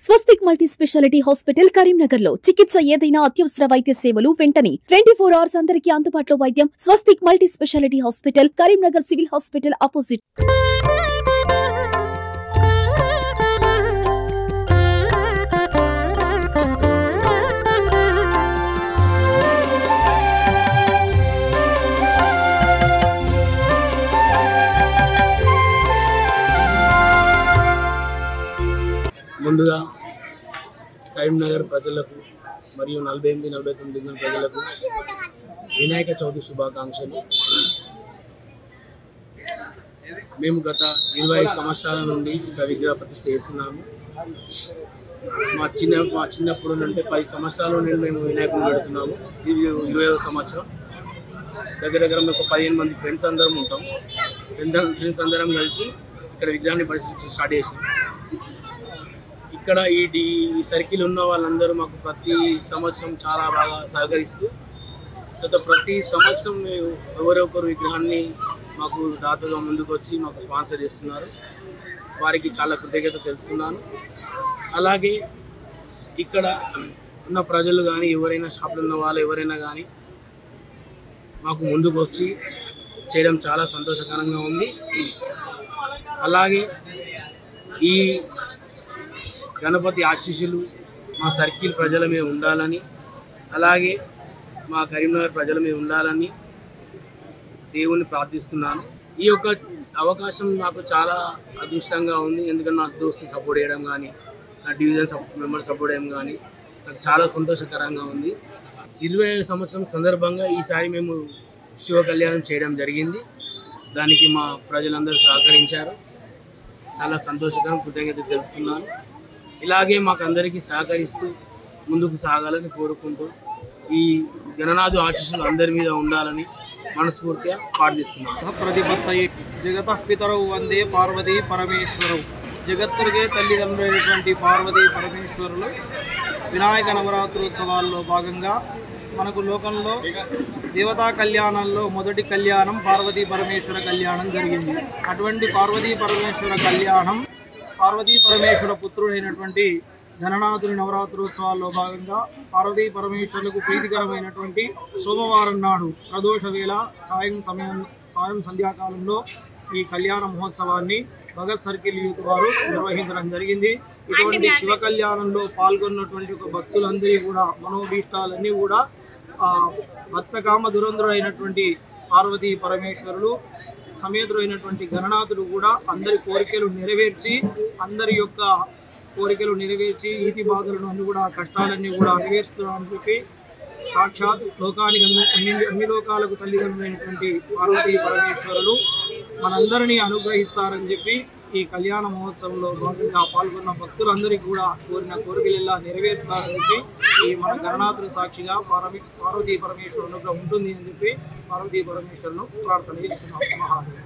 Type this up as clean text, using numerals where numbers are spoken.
స్వస్తిక్ multi speciality hospital Karimnagar లో చికిత్స ఏదైనా అత్యవసర వైద్య సేవలు వెంటనే 24 hours అందరికీ అందుబాటులో వైద్యం. Swastik multi speciality hospital Karimnagar civil hospital opposite. ముందుగా కరీంనగర్ ప్రజలకు మరియు 48-49 ప్రజలకు వినాయక చవితి శుభాకాంక్షలు. మేము గత 25 సంవత్సరాల నుండి ఒక విగ్రహ ప్రతిష్ఠ చేస్తున్నాము. మా చిన్నప్పుడు అంటే 10 సంవత్సరాల నుండి మేము వినాయకుని పెడుతున్నాము. ఇది 20వ సంవత్సరం. దగ్గర మేము ఒక 15 మంది ఫ్రెండ్స్ అందరం ఉంటాం. ఫ్రెండ్స్ అందరం కలిసి ఇక్కడ విగ్రహాన్ని పరిస్థితి స్టార్ట్ చేసాం. ఇక్కడ ఈ సర్కిల్ ఉన్న వాళ్ళందరూ మాకు ప్రతి సంవత్సరం చాలా బాగా సహకరిస్తూ ప్రతి సంవత్సరం ఎవరొకరు విగ్రహాన్ని మాకు దాతగా ముందుకు వచ్చి మాకు స్పాన్సర్ చేస్తున్నారు. వారికి చాలా కృతజ్ఞత తెలుపుతున్నాను. అలాగే ఇక్కడ ఉన్న ప్రజలు కానీ ఎవరైనా షాపులు ఉన్న వాళ్ళు ఎవరైనా కానీ మాకు ముందుకు వచ్చి చేయడం చాలా సంతోషకరంగా ఉంది. అలాగే ఈ గణపతి ఆశీస్సులు మా సర్కిల్ ప్రజల మీద ఉండాలని, అలాగే మా కరీంనగర్ ప్రజల మీద ఉండాలని దేవుణ్ణి ప్రార్థిస్తున్నాను. ఈ యొక్క అవకాశం నాకు చాలా అదృష్టంగా ఉంది. ఎందుకంటే నా దోస్తులు సపోర్ట్ చేయడం కానీ, నా డివిజన్ మెంబర్ సపోర్ట్ చేయడం కానీ నాకు చాలా సంతోషకరంగా ఉంది. 25వ సంవత్సరం సందర్భంగా ఈసారి మేము శివ కళ్యాణం చేయడం జరిగింది. దానికి మా ప్రజలందరూ సహకరించారు. చాలా సంతోషకరం, కృతజ్ఞత తెలుపుతున్నాను. ఇలాగే మాకు అందరికీ సహకరిస్తూ ముందుకు సాగాలని కోరుకుంటూ ఈ గణనాథు ఆశీస్సులు అందరి మీద ఉండాలని మనస్ఫూర్తిగా ప్రార్థిస్తున్నాను. ప్రతిపత్తయే జగత పితరవు వందే పార్వతీ పరమేశ్వరవు. జగత్తుడికే తల్లిదండ్రులైనటువంటి పార్వతీ పరమేశ్వరులు వినాయక నవరాత్రోత్సవాల్లో భాగంగా మనకు లోకంలో దేవతా కళ్యాణాల్లో మొదటి కళ్యాణం పార్వతీ పరమేశ్వర కళ్యాణం జరిగింది. అటువంటి పార్వతీ పరమేశ్వర కళ్యాణం పార్వతీ పరమేశ్వర పుత్రుడైనటువంటి గణనాథుని నవరాత్రోత్సవాల్లో భాగంగా పార్వతీ పరమేశ్వరులకు ప్రీతికరమైనటువంటి సోమవారం నాడు ప్రదోష వేళ సాయం సంధ్యాకాలంలో ఈ కళ్యాణ మహోత్సవాన్ని భగత్ సర్కిల్ యూత్ వారు నిర్వహించడం జరిగింది. ఇటువంటి శివ కళ్యాణంలో పాల్గొన్నటువంటి ఒక భక్తులందరి కూడా మనోభీష్టాలన్నీ కూడా భక్తకామ దురంధుడైనటువంటి పార్వతీ పరమేశ్వరులు సమేతుడైనటువంటి గణనాథుడు కూడా అందరి కోరికలు నెరవేర్చి నెరవేర్చి ఈతి బాధలను అన్ని కూడా కష్టాలన్నీ కూడా నెరవేర్చుతామని చెప్పి సాక్షాత్ లోకానికి అన్ని లోకాలకు తల్లిదండ్రులైనటువంటి పార్వతీ పరమేశ్వరులు మనందరినీ అనుగ్రహిస్తారని చెప్పి ఈ కళ్యాణ మహోత్సవంలో భాగంగా పాల్గొన్న భక్తులందరికీ కూడా కోరిన కోరికలు నెరవేర్చుతారని చెప్పి ఈ మన గణనాథుని సాక్షిగా పార్వతీ పరమేశ్వరుడు ఉంటుంది అని చెప్పి పార్వతీ పరమేశ్వరును ప్రార్థన చేస్తున్నాం. మహాదేవ్.